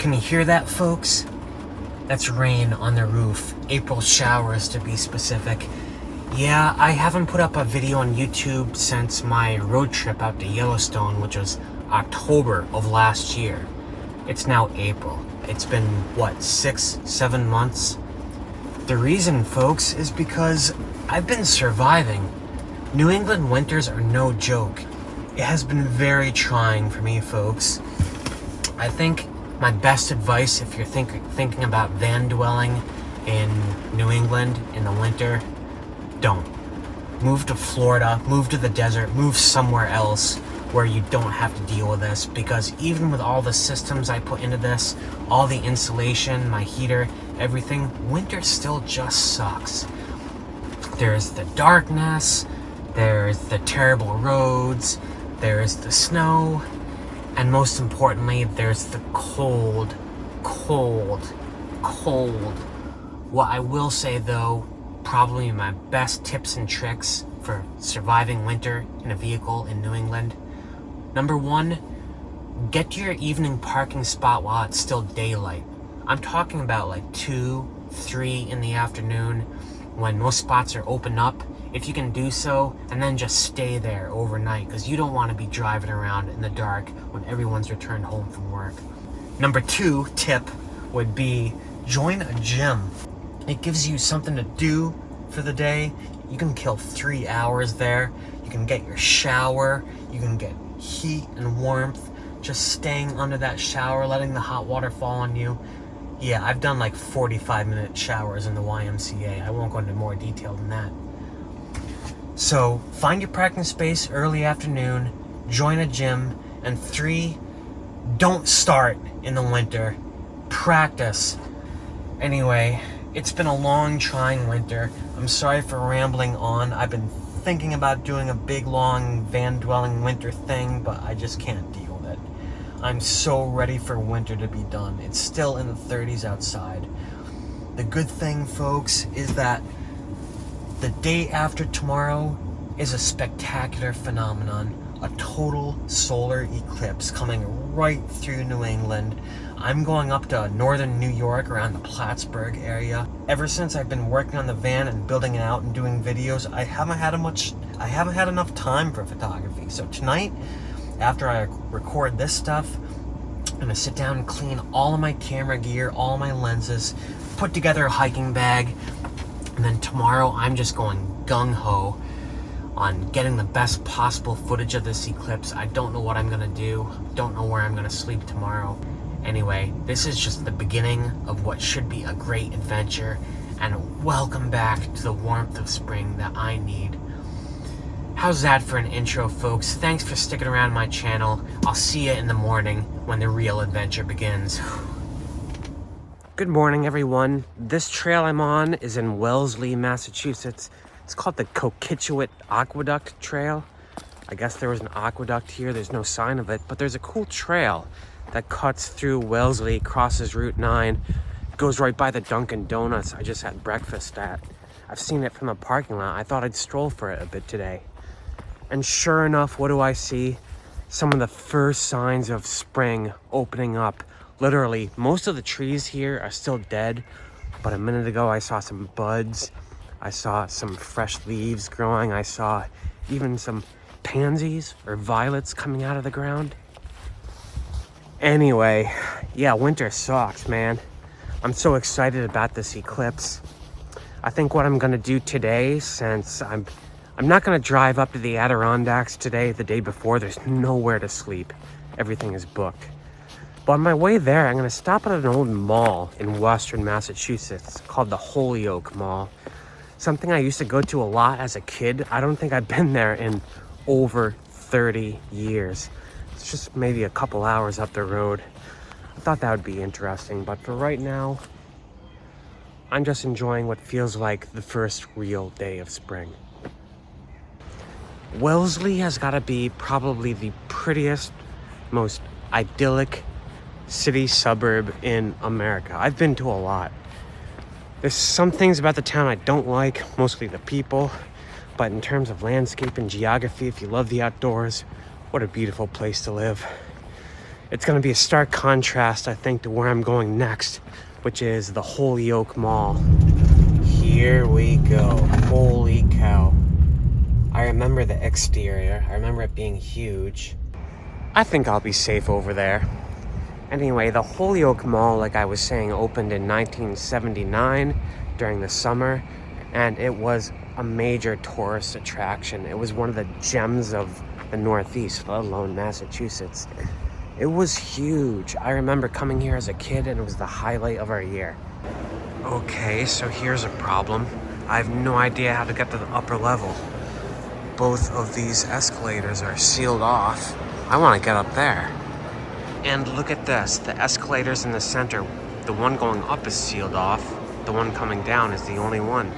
Can you hear that, folks? That's rain on the roof. April showers, to be specific. Yeah, I haven't put up a video on YouTube since my road trip out to Yellowstone, which was October of last year. It's now April. It's been, what, 6-7 months? The reason, folks, is because I've been surviving. New England winters are no joke. It has been very trying for me, folks. I think my best advice, if you're thinking about van dwelling in New England in the winter, don't. Move to Florida, move to the desert, move somewhere else where you don't have to deal with this, because even with all the systems I put into this, all the insulation, my heater, everything, winter still just sucks. There's the darkness, there's the terrible roads, there's the snow, and most importantly, there's the cold. What I will say though, probably my best tips and tricks for surviving winter in a vehicle in New England. Number one, get to your evening parking spot while it's still daylight. I'm talking about like 2, 3 in the afternoon when most spots are open up. If you can do so, and then just stay there overnight, because you don't want to be driving around in the dark when everyone's returned home from work. Number 2 tip would be join a gym. It gives you something to do for the day. You can kill 3 hours there. You can get your shower. You can get heat and warmth. Just staying under that shower, letting the hot water fall on you. Yeah, I've done like 45-minute showers in the YMCA. I won't go into more detail than that. So find your parking space early afternoon, join a gym, and 3, don't start in the winter. Practice. Anyway, it's been a long, trying winter. I'm sorry for rambling on. I've been thinking about doing a big, long, van-dwelling winter thing, but I just can't deal with it. I'm so ready for winter to be done. It's still in the 30s outside. The good thing, folks, is that the day after tomorrow is a spectacular phenomenon. A total solar eclipse coming right through New England. I'm going up to northern New York around the Plattsburgh area. Ever since I've been working on the van and building it out and doing videos, I haven't had enough time for photography. So tonight, after I record this stuff, I'm gonna sit down and clean all of my camera gear, all my lenses, put together a hiking bag, and then tomorrow I'm just going gung-ho on getting the best possible footage of this eclipse. I don't know what I'm gonna do. Don't know where I'm gonna sleep tomorrow. Anyway, this is just the beginning of what should be a great adventure, and welcome back to the warmth of spring that I need. How's that for an intro, folks? Thanks for sticking around my channel. I'll see you in the morning when the real adventure begins. Good morning, everyone. This trail I'm on is in Wellesley, Massachusetts. It's called the Coquitchuit Aqueduct Trail. I guess there was an aqueduct here. There's no sign of it, but there's a cool trail that cuts through Wellesley, crosses Route 9, goes right by the Dunkin' Donuts I just had breakfast at. I've seen it from the parking lot. I thought I'd stroll for it a bit today. And sure enough, what do I see? Some of the first signs of spring opening up. Literally, most of the trees here are still dead, but a minute ago I saw some buds. I saw some fresh leaves growing. I saw even some pansies or violets coming out of the ground. Anyway, yeah, winter sucks, man. I'm so excited about this eclipse. I think what I'm gonna do today, since I'm not gonna drive up to the Adirondacks today, the day before, there's nowhere to sleep. Everything is booked. But on my way there, I'm gonna stop at an old mall in Western Massachusetts called the Holyoke Mall. Something I used to go to a lot as a kid. I don't think I've been there in over 30 years. It's just maybe a couple hours up the road. I thought that would be interesting, but for right now, I'm just enjoying what feels like the first real day of spring. Wellesley has got to be probably the prettiest, most idyllic city suburb in America. I've been to a lot. There's some things about the town I don't like, mostly the people, but in terms of landscape and geography, if you love the outdoors, what a beautiful place to live. It's gonna be a stark contrast, I think, to where I'm going next, which is the Holyoke Mall. Here we go. Holy cow. I remember the exterior. I remember it being huge. I think I'll be safe over there. Anyway, the Holyoke Mall, like I was saying, opened in 1979 during the summer, and it was a major tourist attraction. It was one of the gems of the Northeast, let alone Massachusetts. It was huge. I remember coming here as a kid, and it was the highlight of our year. Okay, so here's a problem. I have no idea how to get to the upper level. Both of these escalators are sealed off. I want to get up there. And look at this, the escalators in the center. The one going up is sealed off. The one coming down is the only one.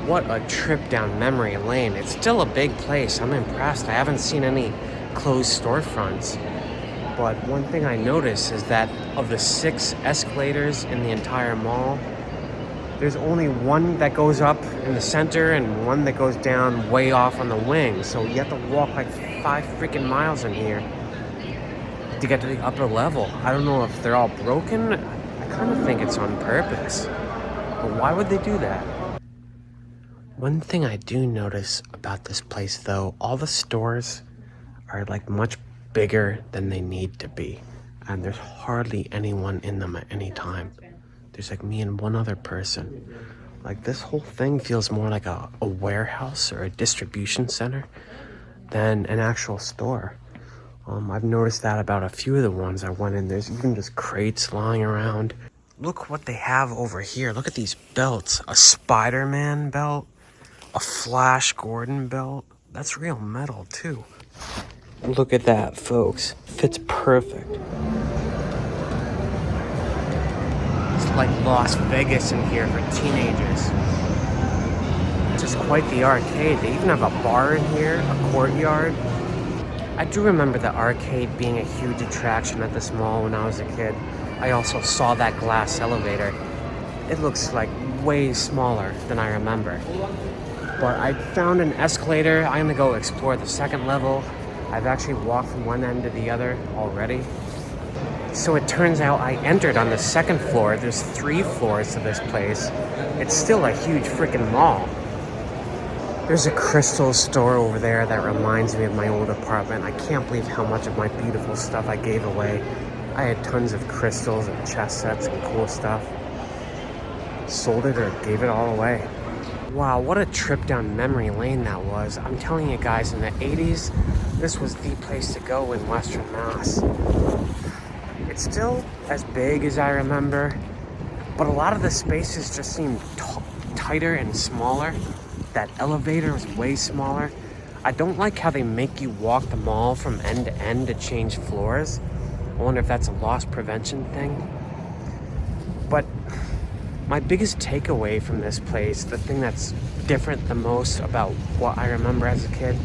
What a trip down memory lane. It's still a big place. I'm impressed. I haven't seen any closed storefronts. But one thing I noticed is that of the 6 escalators in the entire mall, there's only one that goes up in the center and one that goes down way off on the wing. So you have to walk like 5 freaking miles in here to get to the upper level. I don't know if they're all broken. I kind of think it's on purpose. But why would they do that? One thing I do notice about this place though, all the stores are like much bigger than they need to be. And there's hardly anyone in them at any time. There's like me and one other person. Like this whole thing feels more like a warehouse or a distribution center than an actual store. I've noticed that about a few of the ones I went in. There's even just crates lying around. Look what they have over here. Look at these belts. A Spider-Man belt, a Flash Gordon belt. That's real metal too. Look at that, folks. Fits perfect. It's like Las Vegas in here for teenagers. Just quite the arcade. They even have a bar in here, a courtyard. I do remember the arcade being a huge attraction at this mall when I was a kid. I also saw that glass elevator. It looks like way smaller than I remember. But I found an escalator. I'm gonna go explore the second level. I've actually walked from one end to the other already. So it turns out I entered on the second floor. There's 3 floors to this place. It's still a huge freaking mall. There's a crystal store over there that reminds me of my old apartment. I can't believe how much of my beautiful stuff I gave away. I had tons of crystals and chess sets and cool stuff. Sold it or gave it all away. Wow, what a trip down memory lane that was. I'm telling you guys, in the 80s, this was the place to go in Western Mass. It's still as big as I remember, but a lot of the spaces just seem tighter and smaller. That elevator is way smaller. I don't like how they make you walk the mall from end to end to change floors. I wonder if that's a loss prevention thing. But my biggest takeaway from this place, the thing that's different the most about what I remember as a kid,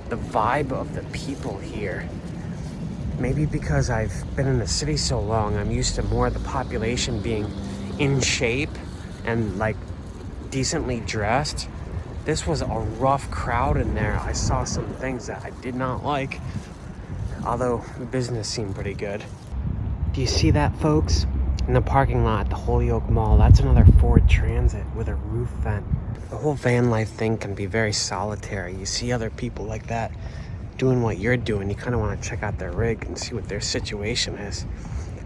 the vibe of the people here. Maybe because I've been in the city so long, I'm used to more of the population being in shape and like decently dressed. This was a rough crowd in there. I saw some things that I did not like, although the business seemed pretty good. Do you see that, folks? In the parking lot at the Holyoke Mall, that's another Ford Transit with a roof vent. The whole van life thing can be very solitary. You see other people like that doing what you're doing. You kind of want to check out their rig and see what their situation is.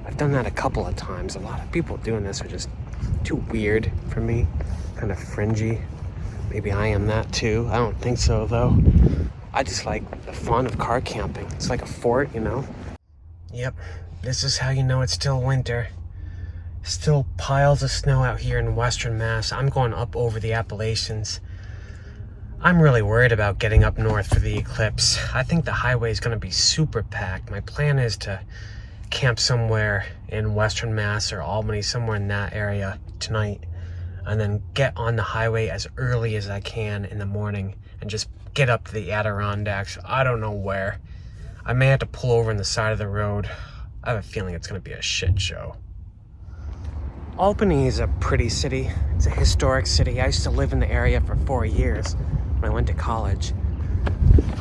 I've done that a couple of times. A lot of people doing this are just too weird for me, kind of fringy. Maybe I am that too. I don't think so though. I just like the fun of car camping. It's like a fort, you know? Yep, this is how you know it's still winter. Still piles of snow out here in Western Mass. I'm going up over the Appalachians. I'm really worried about getting up north for the eclipse. I think the highway is going to be super packed. My plan is to camp somewhere in Western Mass or Albany, somewhere in that area tonight, and then get on the highway as early as I can in the morning and just get up to the Adirondacks. I don't know where. I may have to pull over on the side of the road. I have a feeling it's going to be a shit show. Albany is a pretty city. It's a historic city. I used to live in the area for 4 years when I went to college.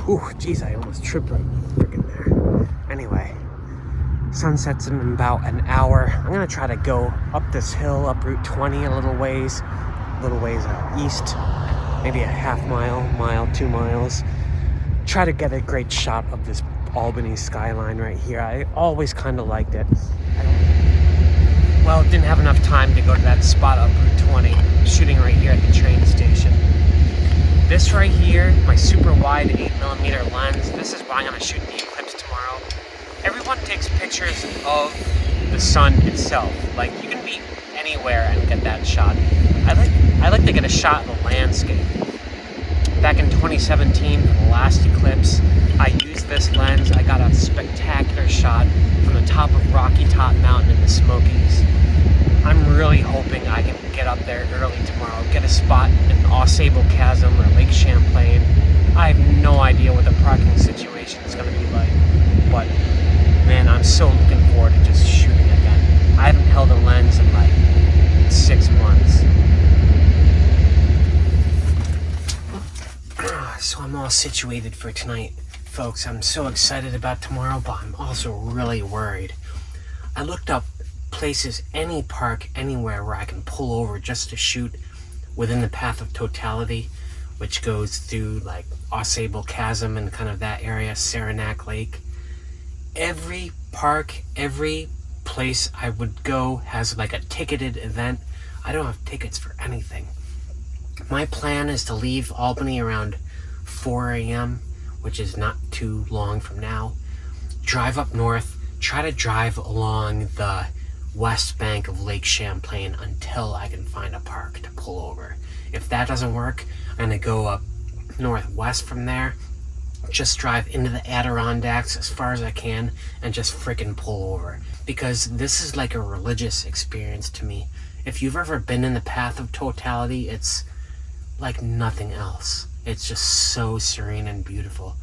Whew, geez, I almost tripped right freaking there. Sunset's in about an hour. I'm gonna try to go up this hill, up Route 20 a little ways east, maybe a half mile, 2 miles. Try to get a great shot of this Albany skyline right here. I always kind of liked it. Well, didn't have enough time to go to that spot up Route 20, shooting right here at the train station. This right here, my super wide 8mm lens, this is why I'm gonna shoot the eclipse tomorrow. Everyone takes pictures of the sun itself. Like, you can be anywhere and get that shot. I like to get a shot of the landscape. Back in 2017, for the last eclipse, I used this lens. I got a spectacular shot from the top of Rocky Top Mountain in the Smokies. I'm really hoping I can get up there early tomorrow, get a spot in Ausable Chasm or Lake Champlain. I have no idea what the parking situation is going to be like, but man, I'm so looking forward to just shooting again. I haven't held a lens in like 6 months. So I'm all situated for tonight, folks. I'm so excited about tomorrow, but I'm also really worried. I looked up places, any park, anywhere where I can pull over just to shoot within the path of totality, which goes through like Ausable Chasm and kind of that area, Saranac Lake. Every park, every place I would go has like a ticketed event. I don't have tickets for anything. My plan is to leave Albany around 4 a.m., which is not too long from now. Drive up north, try to drive along the west bank of Lake Champlain until I can find a park to pull over. If that doesn't work, I'm gonna go up northwest from there, just drive into the Adirondacks as far as I can and just freaking pull over. Because this is like a religious experience to me. If you've ever been in the path of totality, it's like nothing else. It's just so serene and beautiful.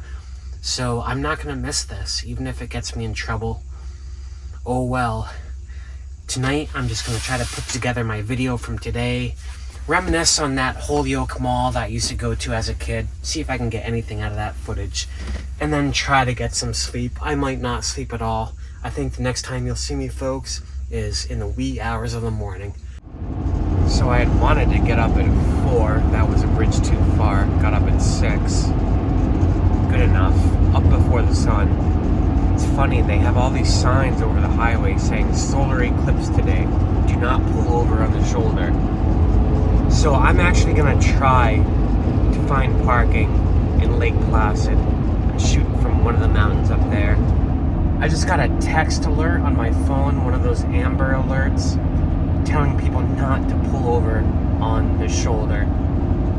So I'm not gonna miss this, even if it gets me in trouble. Oh well. Tonight, I'm just gonna try to put together my video from today, reminisce on that Holyoke mall that I used to go to as a kid, see if I can get anything out of that footage, and then try to get some sleep. I might not sleep at all. I think the next time you'll see me, folks, is in the wee hours of the morning. So I had wanted to get up at 4, that was a bridge too far. Got up at 6, good enough, up before the sun. It's funny, they have all these signs over the highway saying solar eclipse today, do not pull over on the shoulder. So I'm actually gonna try to find parking in Lake Placid and shoot from one of the mountains up there. I just got a text alert on my phone, one of those Amber alerts, telling people not to pull over on the shoulder.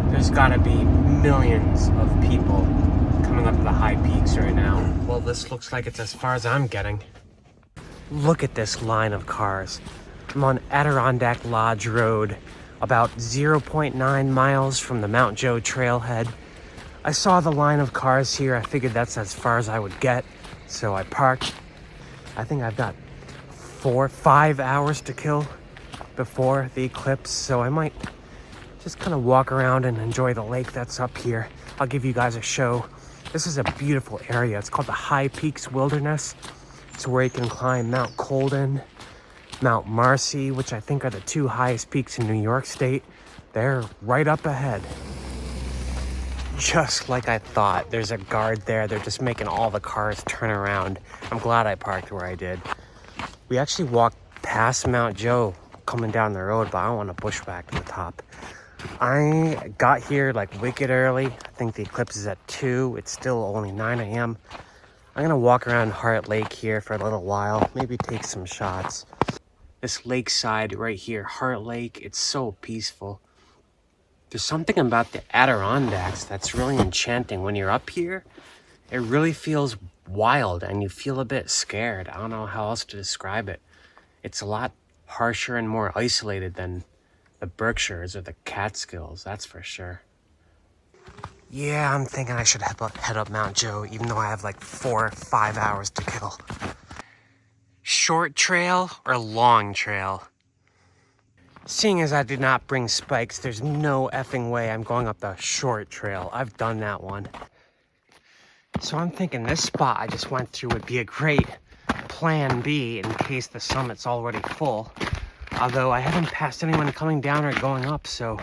There's gotta be millions of people coming up to the high peaks right now. Well, this looks like it's as far as I'm getting. Look at this line of cars. I'm on Adirondack Lodge Road, about 0.9 miles from the Mount Joe trailhead. I saw the line of cars here. I figured that's as far as I would get, so I parked. I think I've got 5 hours to kill before the eclipse, so I might just kind of walk around and enjoy the lake that's up here. I'll give you guys a show. This is a beautiful area. It's called the High Peaks Wilderness. It's where you can climb Mount Colden, Mount Marcy, which I think are the 2 highest peaks in New York State. They're right up ahead. Just like I thought. There's a guard there. They're just making all the cars turn around. I'm glad I parked where I did. We actually walked past Mount Joe coming down the road, but I don't want to bushwhack to the top. I got here like wicked early. I think the eclipse is at 2. It's still only 9 a.m. I'm gonna walk around Heart Lake here for a little while, maybe take some shots. This lakeside right here, Heart Lake, it's so peaceful. There's something about the Adirondacks that's really enchanting. When you're up here, it really feels wild and you feel a bit scared. I don't know how else to describe it. It's a lot harsher and more isolated than the Berkshires or the Catskills, that's for sure. Yeah, I'm thinking I should head up Mount Joe, even though I have like 4 or 5 hours to kill. Short trail or long trail? Seeing as I did not bring spikes, there's no effing way I'm going up the short trail. I've done that one. So I'm thinking this spot I just went through would be a great plan B in case the summit's already full. Although I haven't passed anyone coming down or going up, so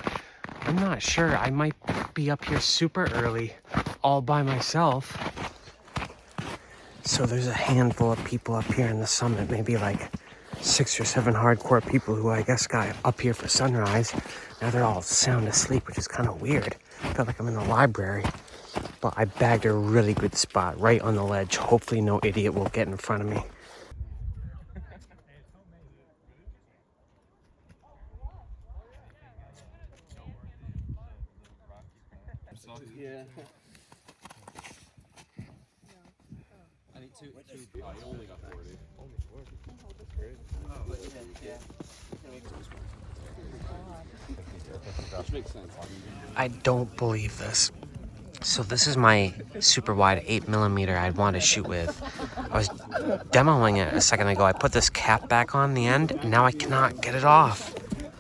I'm not sure. I might be up here super early, all by myself. So there's a handful of people up here in the summit, maybe like 6 or 7 hardcore people who I guess got up here for sunrise. Now they're all sound asleep, which is kind of weird. I feel like I'm in the library. But I bagged a really good spot right on the ledge. Hopefully no idiot will get in front of me. Yeah. I need two. Oh, you only got 40. Only 40. That's great. Oh, yeah. Which makes sense. I don't believe this. So this is my super wide 8mm I'd want to shoot with. I was demoing it a second ago. I put this cap back on the end, and now I cannot get it off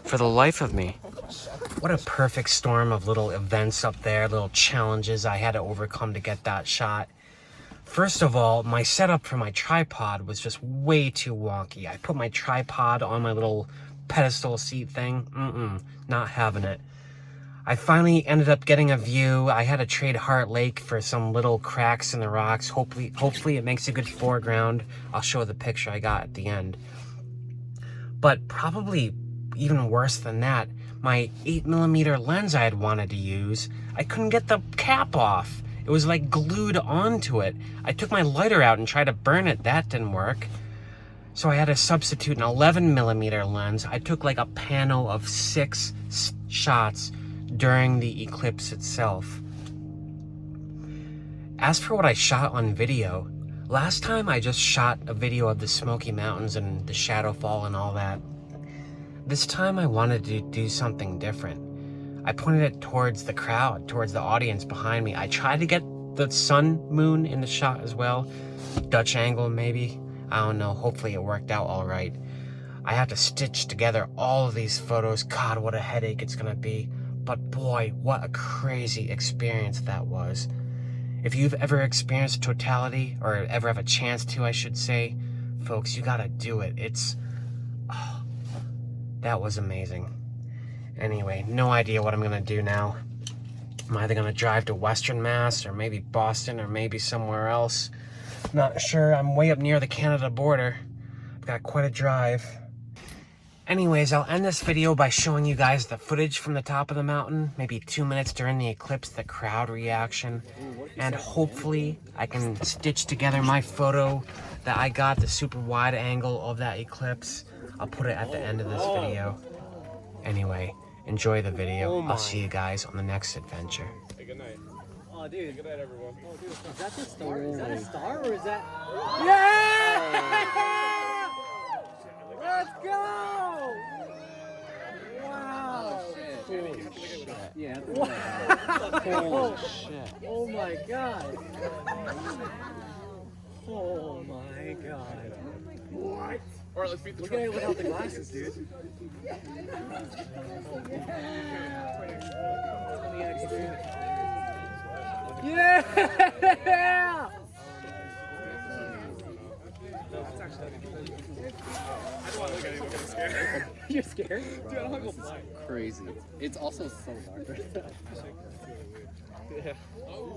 for the life of me. What a perfect storm of little events up there, little challenges I had to overcome to get that shot. First of all, my setup for my tripod was just way too wonky. I put my tripod on my little pedestal seat thing. Not having it. I finally ended up getting a view. I had to trade Heart Lake for some little cracks in the rocks. Hopefully it makes a good foreground. I'll show the picture I got at the end. But probably even worse than that, my 8mm lens I had wanted to use, I couldn't get the cap off. It was like glued onto it. I took my lighter out and tried to burn it. That didn't work. So I had to substitute an 11mm lens. I took like a panel of 6 shots during the eclipse itself. As for what I shot on video, last time I just shot a video of the Smoky Mountains and the shadow fall and all that. This time I wanted to do something different. I pointed it towards the crowd, towards the audience behind me. I tried to get the sun moon in the shot as well. Dutch angle maybe. I don't know, hopefully it worked out all right. I have to stitch together all of these photos. God, what a headache it's gonna be. But boy, what a crazy experience that was. If you've ever experienced totality, or ever have a chance to, I should say, folks, you gotta do it. That was amazing. Anyway, no idea what I'm gonna do now. I'm either gonna drive to Western Mass, or maybe Boston, or maybe somewhere else. Not sure. I'm way up near the Canada border. I've got quite a drive. Anyways, I'll end this video by showing you guys the footage from the top of the mountain, maybe 2 minutes during the eclipse, the crowd reaction, and hopefully I can stitch together my photo that I got, the super wide angle of that eclipse. I'll put it at the end of this video. Anyway, enjoy the video. I'll see you guys on the next adventure. Hey, good night. Oh, dude. Good night, everyone. Oh, dude. Is that the star? Is that a star or is that... Yeah! Let's go! Wow! Yeah. Wow! Shit. Oh my god! Oh my god! What? All right, let's beat the Look at it without the glasses, dude. Yeah! I don't want to look at it. I'm getting scared. You're scared? Dude, I don't want to go fly. Crazy. It's also so dark. Yeah. Oh.